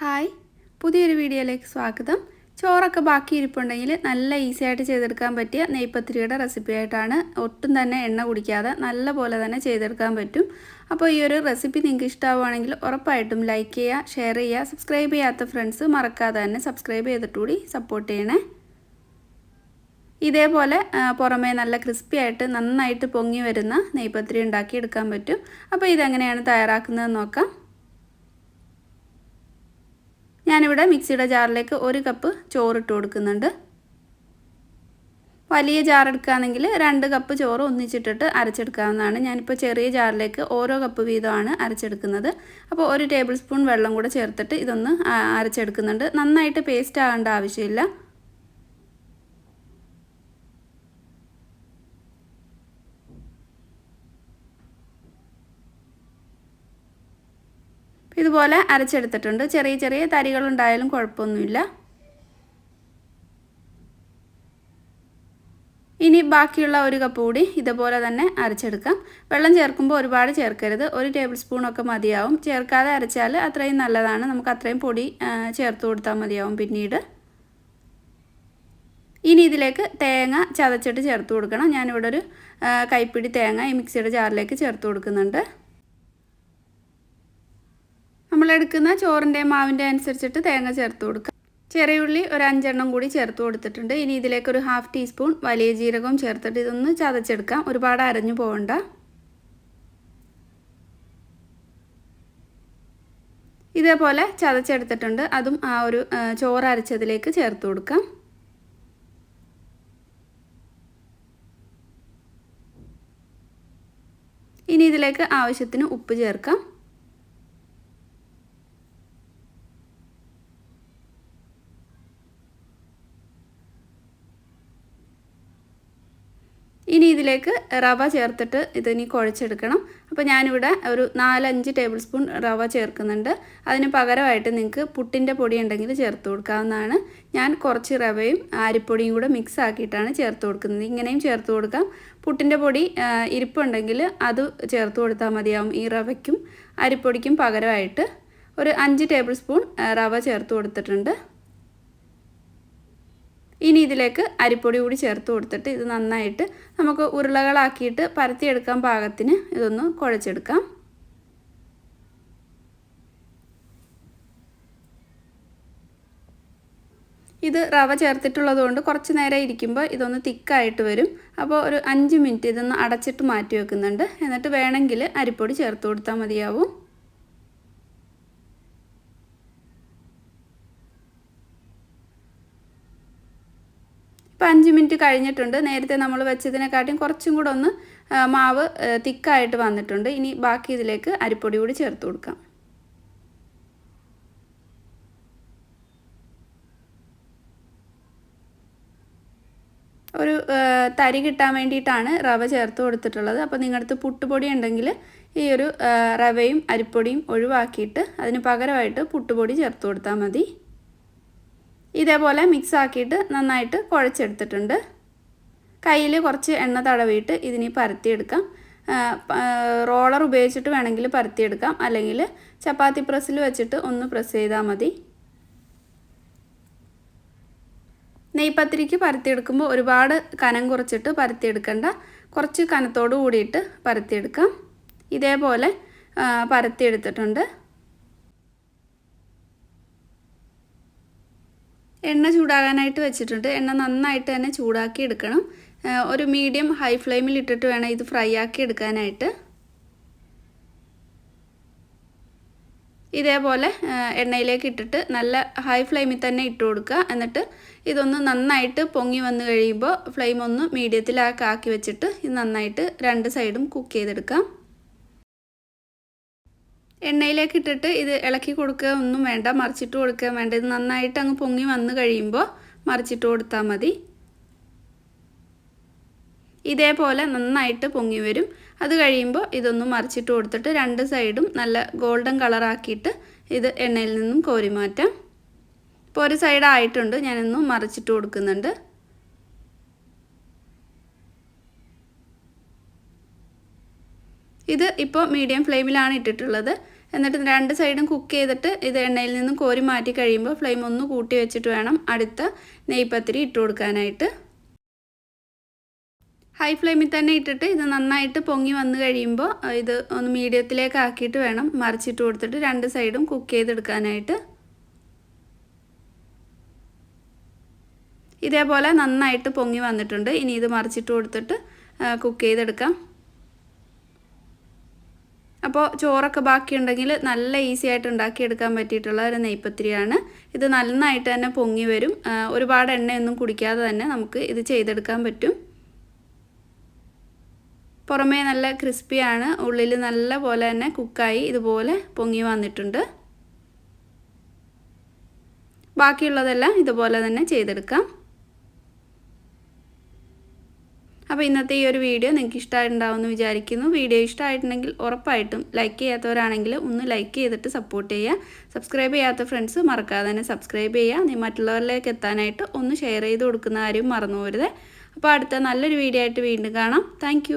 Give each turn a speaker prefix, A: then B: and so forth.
A: Hi, പുതിയൊരു വീഡിയോയിലേക്ക് സ്വാഗതം. ചോറൊക്കെ ബാക്കി ഇരിപ്പുണ്ടെങ്കിൽ നല്ല ഈസി ആയിട്ട് ചെയ്തെടുക്കാൻ പറ്റിയ നെയ്പത്തിരിയുടെ റെസിപ്പി ആയിട്ടാണ്. ഒട്ടും തന്നെ എണ്ണ കുടിക്കാതെ നല്ല പോലെ തന്നെ ചെയ്തെടുക്കാൻ പറ്റും. അപ്പോൾ ഈ ഒരു റെസിപ്പി നിങ്ങൾക്ക് ഇഷ്ടമാവുകയാണെങ്കിൽ ഉറപ്പായിട്ടും ലൈക്ക് ചെയ്യുക, ഷെയർ ചെയ്യുക. സബ്സ്ക്രൈബ് ചെയ്യാത്ത ഫ്രണ്ട്സ് മറക്കാതെ തന്നെ സബ്സ്ക്രൈബ് ചെയ്തിട്ടുകൂടി സപ്പോർട്ട് ചെയ്യണേ. ഇതേപോലെ പുറമേ നല്ല ക്രിസ്പി ആയിട്ട് നന്നായിട്ട് പൊങ്ങി വരുന്ന നെയ്പത്തിരി ഉണ്ടാക്കി എടുക്കാൻ പറ്റും. അപ്പോൾ ഇതെങ്ങനെയാണ് തയ്യാറാക്കുന്നതെന്ന് നോക്കാം. ഞാനിവിടെ മിക്സിയുടെ ജാറിലേക്ക് 1 കപ്പ് ചോറിട്ട് കൊടുക്കുന്നുണ്ട്. വലിയ ജാർ എടുക്കുകയാണെങ്കിൽ 2 കപ്പ് ചോറ് ഒന്നിച്ചിട്ടിട്ട് അരച്ചെടുക്കാവുന്നതാണ്. ഞാനിപ്പോൾ ചെറിയ ജാറിലേക്ക് ഓരോ കപ്പ് വീതമാണ് അരച്ചെടുക്കുന്നത്. അപ്പോൾ 1 ടേബിൾ സ്പൂൺ വെള്ളം കൂടെ ചേർത്തിട്ട് ഇതൊന്ന് അരച്ചെടുക്കുന്നുണ്ട്. നന്നായിട്ട് പേസ്റ്റ് ആകേണ്ട ആവശ്യമില്ല. ഇതുപോലെ അരച്ചെടുത്തിട്ടുണ്ട്. ചെറിയ ചെറിയ തരികളുണ്ടായാലും കുഴപ്പമൊന്നുമില്ല. ഇനി ബാക്കിയുള്ള 1 കപ്പ് കൂടി ഇതുപോലെ തന്നെ അരച്ചെടുക്കാം. വെള്ളം ചേർക്കുമ്പോൾ ഒരുപാട് ചേർക്കരുത്. 1 ടേബിൾ സ്പൂണൊക്കെ മതിയാവും. ചേർക്കാതെ അരച്ചാൽ അത്രയും നല്ലതാണ്. നമുക്ക് അത്രയും പൊടി ചേർത്ത് കൊടുത്താൽ മതിയാവും പിന്നീട്. ഇനി ഇതിലേക്ക് തേങ്ങ ചതച്ചിട്ട് ചേർത്ത് കൊടുക്കണം. ഞാനിവിടെ ഒരു കൈപ്പിടി തേങ്ങ ഈ മിക്സിയുടെ ജാറിലേക്ക് ചേർത്ത് കൊടുക്കുന്നുണ്ട്. നമ്മളെടുക്കുന്ന ചോറിൻ്റെ മാവിൻ്റെ അനുസരിച്ചിട്ട് തേങ്ങ ചേർത്ത് കൊടുക്കുക. ചെറിയ ഉള്ളി ഒരു 5 എണ്ണം കൂടി ചേർത്ത് കൊടുത്തിട്ടുണ്ട്. ഇനി ഇതിലേക്ക് ഒരു 1/2 ടീസ്പൂൺ വലിയ ജീരകവും ചേർത്തിട്ട് ഇതൊന്ന് ചതച്ചെടുക്കാം. ഒരുപാട് അരഞ്ഞു പോകണ്ട. ഇതേപോലെ ചതച്ചെടുത്തിട്ടുണ്ട്. അതും ആ ഒരു ചോറ് അരച്ചതിലേക്ക് ചേർത്ത് കൊടുക്കാം. ഇനി ഇതിലേക്ക് ആവശ്യത്തിന് ഉപ്പ് ചേർക്കാം. ഇനി ഇതിലേക്ക് റവ ചേർത്തിട്ട് ഇതിനി കുഴച്ചെടുക്കണം. അപ്പോൾ ഞാനിവിടെ ഒരു 4-5 ടേബിൾ സ്പൂൺ റവ ചേർക്കുന്നുണ്ട്. അതിന് പകരമായിട്ട് നിങ്ങൾക്ക് പുട്ടിൻ്റെ പൊടി ഉണ്ടെങ്കിൽ ചേർത്ത് കൊടുക്കാവുന്നതാണ്. ഞാൻ കുറച്ച് റവയും അരിപ്പൊടിയും കൂടെ മിക്സ് ആക്കിയിട്ടാണ് ചേർത്ത് കൊടുക്കുന്നത്. ഇങ്ങനെയും ചേർത്ത് കൊടുക്കാം. പുട്ടിൻ്റെ പൊടി ഇരിപ്പുണ്ടെങ്കിൽ അത് ചേർത്ത് കൊടുത്താൽ മതിയാവും. ഈ റവയ്ക്കും അരിപ്പൊടിക്കും പകരമായിട്ട് ഒരു 5 ടേബിൾ സ്പൂൺ റവ ചേർത്ത് കൊടുത്തിട്ടുണ്ട്. ഇനി ഇതിലേക്ക് അരിപ്പൊടി കൂടി ചേർത്ത് കൊടുത്തിട്ട് ഇത് നന്നായിട്ട് നമുക്ക് ഉരുളകളാക്കിയിട്ട് പരത്തിയെടുക്കാൻ പാകത്തിന് ഇതൊന്ന് കുഴച്ചെടുക്കാം. ഇത് റവ ചേർത്തിട്ടുള്ളത് കൊണ്ട് കുറച്ച് നേരം ഇരിക്കുമ്പോൾ ഇതൊന്ന് തിക്കായിട്ട് വരും. അപ്പോൾ ഒരു 5 മിനിറ്റ് ഇതൊന്ന് അടച്ചിട്ട് മാറ്റി വെക്കുന്നുണ്ട്. എന്നിട്ട് വേണമെങ്കിൽ അരിപ്പൊടി ചേർത്ത് കൊടുത്താൽ മതിയാവും. ഇപ്പോൾ 5 മിനിറ്റ് കഴിഞ്ഞിട്ടുണ്ട്. നേരത്തെ നമ്മൾ വെച്ചതിനെക്കാട്ടിയും കുറച്ചും കൂടെ ഒന്ന് മാവ് തിക്കായിട്ട് വന്നിട്ടുണ്ട്. ഇനി ബാക്കി ഇതിലേക്ക് അരിപ്പൊടി കൂടി ചേർത്ത് കൊടുക്കാം. ഒരു തരി കിട്ടാൻ വേണ്ടിയിട്ടാണ് റവ ചേർത്ത് കൊടുത്തിട്ടുള്ളത്. അപ്പോൾ നിങ്ങളുടെ അടുത്ത് പുട്ടുപൊടി ഉണ്ടെങ്കിൽ ഈ ഒരു റവയും അരിപ്പൊടിയും ഒഴിവാക്കിയിട്ട് അതിന് പകരമായിട്ട് പുട്ടുപൊടി ചേർത്ത് കൊടുത്താൽ മതി. ഇതേപോലെ മിക്സ് ആക്കിയിട്ട് നന്നായിട്ട് കുഴച്ചെടുത്തിട്ടുണ്ട്. കയ്യിൽ കുറച്ച് എണ്ണ തടവിയിട്ട് ഇതിനി പരത്തിയെടുക്കാം. റോളർ ഉപയോഗിച്ചിട്ട് വേണമെങ്കിൽ പരത്തിയെടുക്കാം. അല്ലെങ്കിൽ ചപ്പാത്തി പ്രസ്സിൽ വെച്ചിട്ട് ഒന്ന് പ്രസ് ചെയ്താൽ മതി. നെയ്പത്തിരിക്ക് പരത്തിയെടുക്കുമ്പോൾ ഒരുപാട് കനം കുറച്ചിട്ട് പരത്തിയെടുക്കണ്ട. കുറച്ച് കനത്തോട് കൂടിയിട്ട് പരത്തിയെടുക്കാം. ഇതേപോലെ പരത്തിയെടുത്തിട്ടുണ്ട്. എണ്ണ ചൂടാകാനായിട്ട് വെച്ചിട്ടുണ്ട്. എണ്ണ നന്നായിട്ട് തന്നെ ചൂടാക്കി എടുക്കണം. ഒരു മീഡിയം ഹൈ ഫ്ലെയിമിൽ ഇട്ടിട്ട് വേണം ഇത് ഫ്രൈ ആക്കി എടുക്കാനായിട്ട്. ഇതേപോലെ എണ്ണയിലേക്ക് ഇട്ടിട്ട് നല്ല ഹൈ ഫ്ലെയിമിൽ തന്നെ ഇട്ട് കൊടുക്കുക. എന്നിട്ട് ഇതൊന്ന് നന്നായിട്ട് പൊങ്ങി വന്നു കഴിയുമ്പോൾ ഫ്ലെയിം ഒന്ന് മീഡിയത്തിലാക്കി വെച്ചിട്ട് ഇത് നന്നായിട്ട് 2 സൈഡും കുക്ക് ചെയ്തെടുക്കാം. എണ്ണയിലേക്ക് ഇട്ടിട്ട് ഇത് ഇളക്കി കൊടുക്കുക ഒന്നും വേണ്ട, മറിച്ചിട്ട് കൊടുക്കുക വേണ്ട. ഇത് നന്നായിട്ട് അങ്ങ് പൊങ്ങി വന്നു കഴിയുമ്പോൾ മറിച്ചിട്ട് കൊടുത്താൽ മതി. ഇതേപോലെ നന്നായിട്ട് പൊങ്ങി വരും. അത് കഴിയുമ്പോൾ ഇതൊന്ന് മറിച്ചിട്ട് കൊടുത്തിട്ട് 2 സൈഡും നല്ല ഗോൾഡൻ കളറാക്കിയിട്ട് ഇത് എണ്ണയിൽ നിന്നും കോരി മാറ്റാം. ഇപ്പോൾ ഒരു സൈഡ് ആയിട്ടുണ്ട്. ഞാനൊന്ന് മറിച്ചിട്ട് കൊടുക്കുന്നുണ്ട്. ഇത് ഇപ്പോൾ മീഡിയം ഫ്ലെയിമിലാണ് ഇട്ടിട്ടുള്ളത്. എന്നിട്ട് 2 സൈഡും കുക്ക് ചെയ്തിട്ട് ഇത് എണ്ണയിൽ നിന്നും കോരി മാറ്റി കഴിയുമ്പോൾ ഫ്ലെയിം ഒന്ന് കൂട്ടി വെച്ചിട്ട് വേണം അടുത്ത നെയ്പത്തിരി ഇട്ട് കൊടുക്കാനായിട്ട്. ഹൈ ഫ്ലെയിമിൽ തന്നെ ഇട്ടിട്ട് ഇത് നന്നായിട്ട് പൊങ്ങി വന്നു കഴിയുമ്പോൾ ഇത് ഒന്ന് മീഡിയത്തിലേക്ക് ആക്കിയിട്ട് വേണം മറിച്ചിട്ട് കൊടുത്തിട്ട് 2 സൈഡും കുക്ക് ചെയ്തെടുക്കാനായിട്ട്. ഇതേപോലെ നന്നായിട്ട് പൊങ്ങി വന്നിട്ടുണ്ട്. ഇനി ഇത് മറിച്ചിട്ട് കൊടുത്തിട്ട് കുക്ക് ചെയ്തെടുക്കാം. അപ്പോൾ ചോറൊക്കെ ബാക്കിയുണ്ടെങ്കിൽ നല്ല ഈസി ആയിട്ട് ഉണ്ടാക്കിയെടുക്കാൻ പറ്റിയിട്ടുള്ള ഒരു നെയ്പത്തിരിയാണ്. ഇത് നന്നായിട്ട് തന്നെ പൊങ്ങി വരും. ഒരുപാട് എണ്ണയൊന്നും കുടിക്കാതെ തന്നെ നമുക്ക് ഇത് ചെയ്തെടുക്കാൻ പറ്റും. പുറമേ നല്ല ക്രിസ്പിയാണ്, ഉള്ളിൽ നല്ല പോലെ തന്നെ കുക്കായി ഇതുപോലെ പൊങ്ങി വന്നിട്ടുണ്ട്. ബാക്കിയുള്ളതെല്ലാം ഇതുപോലെ തന്നെ ചെയ്തെടുക്കാം. അപ്പോൾ ഇന്നത്തെ ഈ ഒരു വീഡിയോ നിങ്ങൾക്ക് ഇഷ്ടമായിട്ടുണ്ടാവുമെന്ന് വിചാരിക്കുന്നു. വീഡിയോ ഇഷ്ടമായിട്ടുണ്ടെങ്കിൽ ഉറപ്പായിട്ടും ലൈക്ക് ചെയ്യാത്തവരാണെങ്കിൽ ഒന്ന് ലൈക്ക് ചെയ്തിട്ട് സപ്പോർട്ട് ചെയ്യുക. സബ്സ്ക്രൈബ് ചെയ്യാത്ത ഫ്രണ്ട്സ് മറക്കാതെ തന്നെ സബ്സ്ക്രൈബ് ചെയ്യുക. മറ്റുള്ളവരിലേക്ക് എത്താനായിട്ട് ഒന്ന് ഷെയർ ചെയ്ത് കൊടുക്കുന്ന കാര്യം മറന്നു പോകരുത്. അപ്പോൾ അടുത്ത നല്ലൊരു വീഡിയോ ആയിട്ട് വീണ്ടും കാണാം. താങ്ക്